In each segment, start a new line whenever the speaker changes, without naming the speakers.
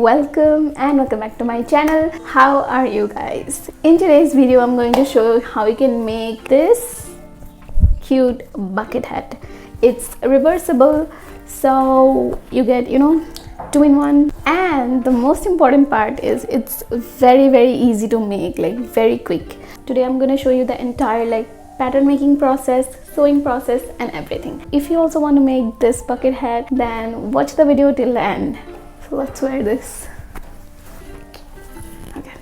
welcome back to my channel. How are you guys? In today's video I'm going to show you how you can make this cute bucket hat. It's reversible, so you get two-in-one, and the most important part is it's very easy to make, like very quick. Today I'm going to show you the entire pattern making process, sewing process and everything. If you also want to make this bucket hat, then watch the video till the end. So let's wear this. Okay.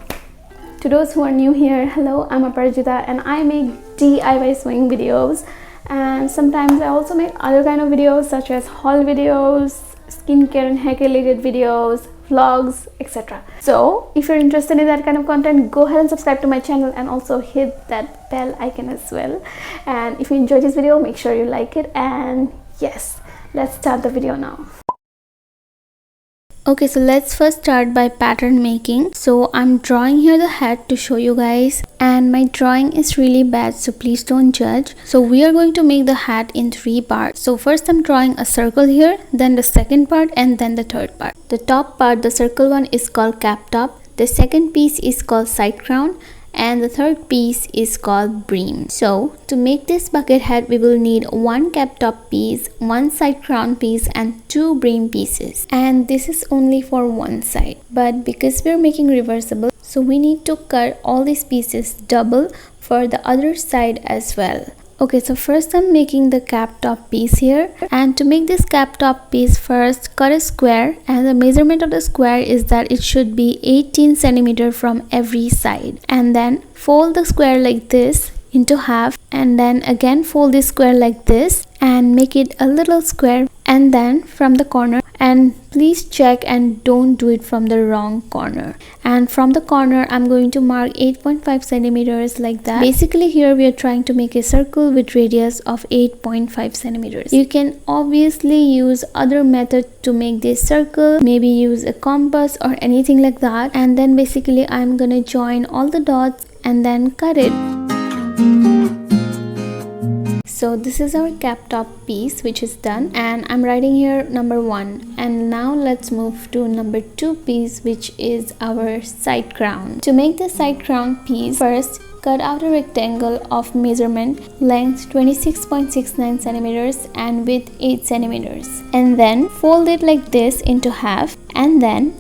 To those who are new here, hello, I'm Aparajita and I make DIY sewing videos, and sometimes I also make other kind of videos such as haul videos, skincare and hair related videos, vlogs, etc. So if you're interested in that kind of content, go ahead and subscribe to my channel and also hit that bell icon as well. And if you enjoyed this video, make sure you like it, and yes, let's start the video now. Okay, so let's first start by pattern making. So I'm drawing here the hat to show you guys, and my drawing is really bad, so please don't judge. So we are going to make the hat in 3 parts. So first I'm drawing a circle here, then the second part, and then the third part. The top part, the circle one, is called cap top. The second piece is called side crown, and the third piece is called brim. So to make this bucket hat, we will need 1 cap top piece, 1 side crown piece and 2 brim pieces, and this is only for one side. But because we're making reversible, so we need to cut all these pieces double for the other side as well. Okay, so first I'm making the cap top piece here, and to make this cap top piece, first cut a square, and the measurement of the square is that it should be 18 centimeter from every side, and then fold the square like this into half, and then again fold this square like this and make it a little square, and then from the corner, and please check and don't do it from the wrong corner, and from the corner I'm going to mark 8.5 centimeters like that. Basically here we are trying to make a circle with radius of 8.5 centimeters. You can obviously use other method to make this circle, maybe use a compass or anything like that, and then basically I'm gonna join all the dots and then cut it. So this is our cap top piece which is done, and I'm writing here number 1. And now let's move to number 2 piece, which is our side crown. To make the side crown piece, first cut out a rectangle of measurement length 26.69 centimeters and width 8 centimeters, and then fold it like this into half, and then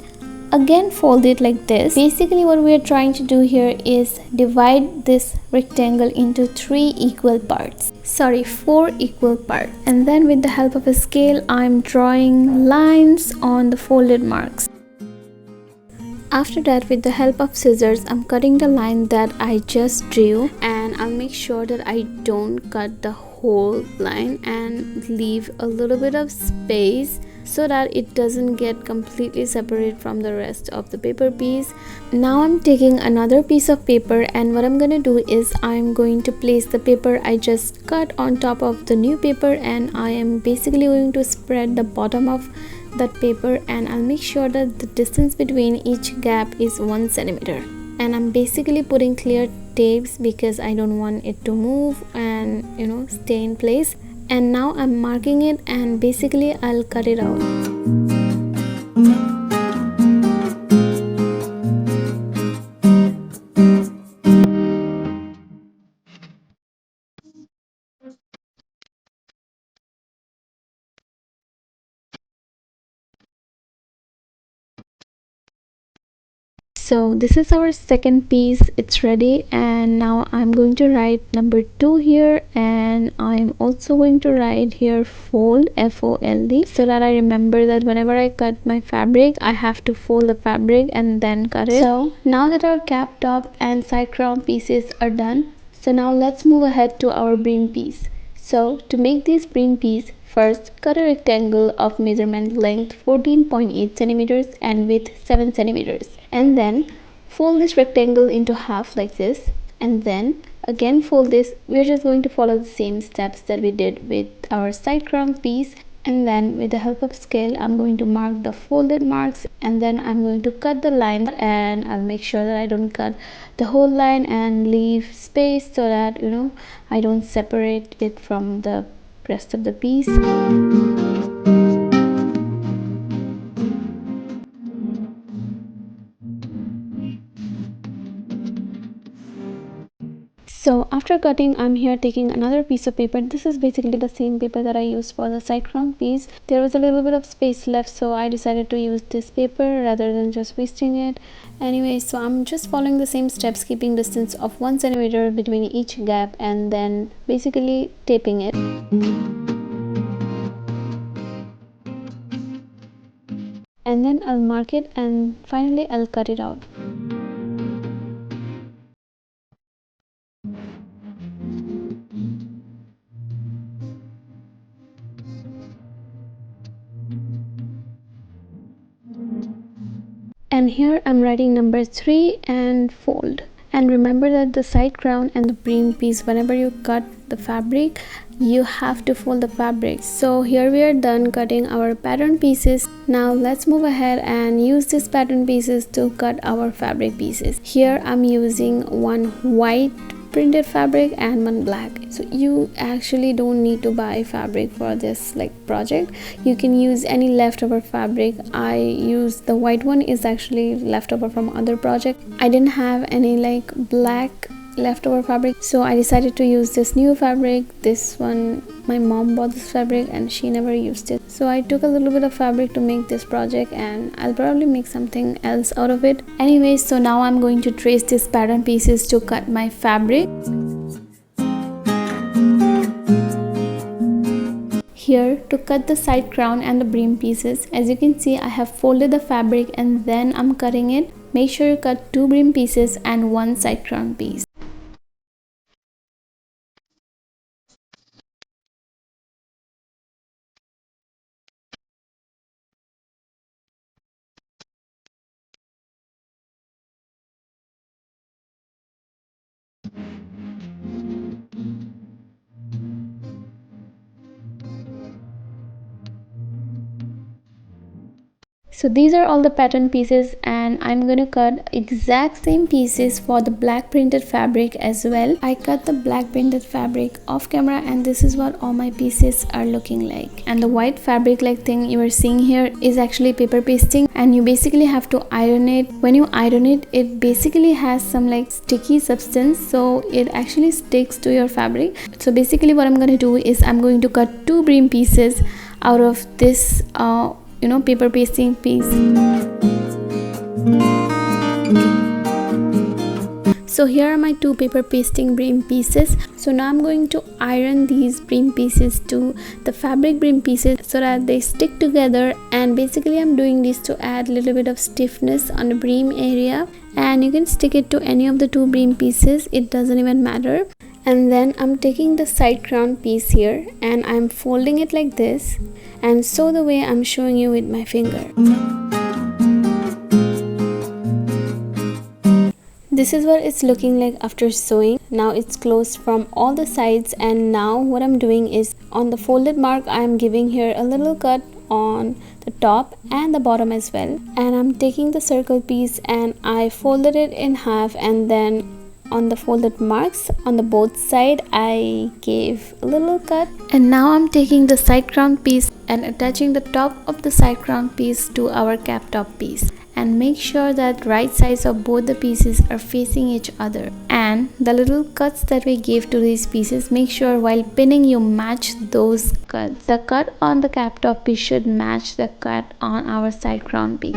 again fold it like this. Basically what we are trying to do here is divide this rectangle into 4 equal parts, and then with the help of a scale I'm drawing lines on the folded marks. After that, with the help of scissors, I'm cutting the line that I just drew, and I'll make sure that I don't cut the whole line and leave a little bit of space so that it doesn't get completely separate from the rest of the paper piece. Now I'm taking another piece of paper, and what I'm gonna do is I'm going to place the paper I just cut on top of the new paper, and I am basically going to spread the bottom of that paper, and I'll make sure that the distance between each gap is 1 centimeter. And I'm basically putting clear tapes because I don't want it to move and stay in place. And now I'm marking it, and basically I'll cut it out. So this is our second piece, it's ready, and now I'm going to write number 2 here, and I'm also going to write here fold, F-O-L-D, so that I remember that whenever I cut my fabric I have to fold the fabric and then cut it. So now that our cap top and side crown pieces are done, so now let's move ahead to our brim piece. So to make this brim piece, first cut a rectangle of measurement length 14.8 centimeters and width 7 centimeters, and then fold this rectangle into half like this, and then again fold this. We're just going to follow the same steps that we did with our side crown piece, and then with the help of scale I'm going to mark the folded marks, and then I'm going to cut the line, and I'll make sure that I don't cut the whole line and leave space so that I don't separate it from the rest of the piece. So after cutting, I'm here taking another piece of paper. This is basically the same paper that I used for the side crown piece. There was a little bit of space left, so I decided to use this paper rather than just wasting it. Anyway, so I'm just following the same steps, keeping distance of 1 centimeter between each gap and then basically taping it. And then I'll mark it and finally I'll cut it out. And here I'm writing number 3 and fold. And remember that the side crown and the brim piece, whenever you cut the fabric, you have to fold the fabric. So here we are done cutting our pattern pieces. Now let's move ahead and use these pattern pieces to cut our fabric pieces. Here I'm using one white printed fabric and one black. So you actually don't need to buy fabric for this project. You can use any leftover fabric. I used the white one, is actually leftover from other project. I didn't have any black leftover fabric, so I decided to use this new fabric. This one, my mom bought this fabric and she never used it, so I took a little bit of fabric to make this project, and I'll probably make something else out of it. Anyway, so now I'm going to trace these pattern pieces to cut my fabric. Here, to cut the side crown and the brim pieces, as you can see, I have folded the fabric and then I'm cutting it. Make sure you cut 2 brim pieces and 1 side crown piece. So these are all the pattern pieces, and I'm going to cut exact same pieces for the black printed fabric as well. I cut the black printed fabric off camera, and this is what all my pieces are looking like. And the white fabric thing you are seeing here is actually paper pasting, and you basically have to iron it. When you iron it, it basically has some sticky substance, so it actually sticks to your fabric. So basically what I'm going to do is I'm going to cut 2 brim pieces out of this paper pasting piece. So here are my 2 paper pasting brim pieces. So now I'm going to iron these brim pieces to the fabric brim pieces so that they stick together, and basically I'm doing this to add a little bit of stiffness on the brim area, and you can stick it to any of the 2 brim pieces, it doesn't even matter. And then I'm taking the side crown piece here and I'm folding it like this, and so the way I'm showing you with my finger. This is what it's looking like after sewing. Now it's closed from all the sides, and now what I'm doing is on the folded mark I'm giving here a little cut on the top and the bottom as well, and I'm taking the circle piece and I folded it in half, and then on the folded marks on the both side I gave a little cut. And now I'm taking the side crown piece and attaching the top of the side crown piece to our cap top piece, and make sure that right sides of both the pieces are facing each other. And the little cuts that we gave to these pieces, make sure while pinning you match those cuts. The cut on the cap top piece should match the cut on our side crown piece.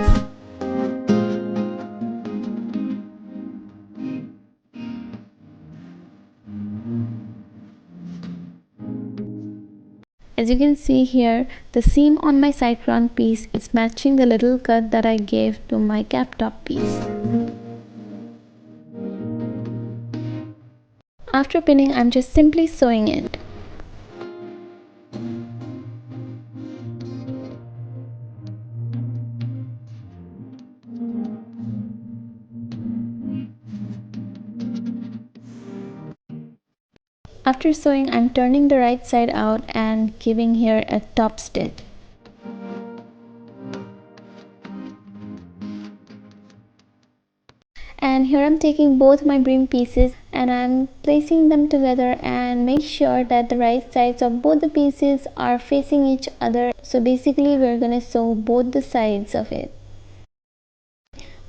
As you can see here, the seam on my side crown piece is matching the little cut that I gave to my cap top piece. After pinning, I'm just simply sewing it. After sewing, I'm turning the right side out and giving here a top stitch. And here I'm taking both my brim pieces and I'm placing them together, and make sure that the right sides of both the pieces are facing each other. So basically we're gonna sew both the sides of it.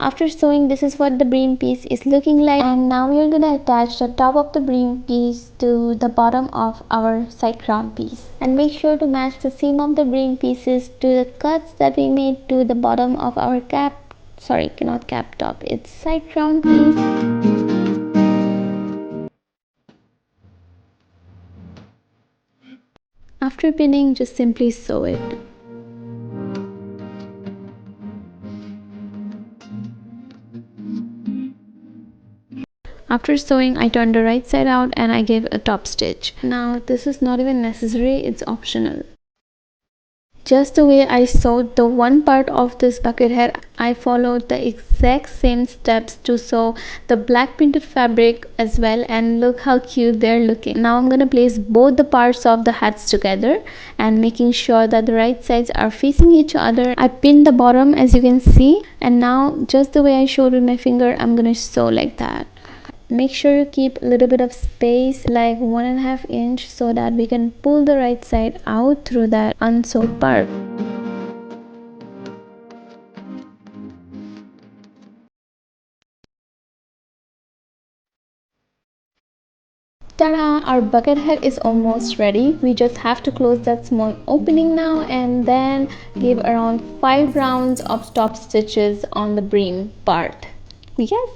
After sewing, this is what the brim piece is looking like, and now we are gonna attach the top of the brim piece to the bottom of our side crown piece, and make sure to match the seam of the brim pieces to the cuts that we made to the bottom of our cap, sorry, not cap top, it's side crown piece. After pinning, just simply sew it. After sewing, I turned the right side out and I gave a top stitch. Now this is not even necessary, it's optional. Just the way I sewed the one part of this bucket head, I followed the exact same steps to sew the black printed fabric as well, and look how cute they're looking. Now I'm gonna place both the parts of the hats together and making sure that the right sides are facing each other. I pinned the bottom as you can see, and now just the way I showed with my finger, I'm gonna sew like that. Make sure you keep a little bit of space, like 1.5 inch, so that we can pull the right side out through that unsewed part. Ta-da! Our bucket head is almost ready. We just have to close that small opening now and then give around 5 rounds of top stitches on the brim part. Yes!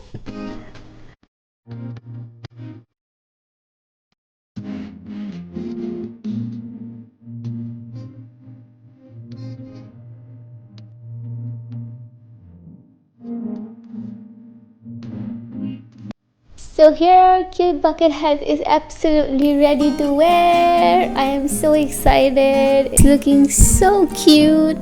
So here our cute bucket hat is absolutely ready to wear. I am so excited. It's looking so cute.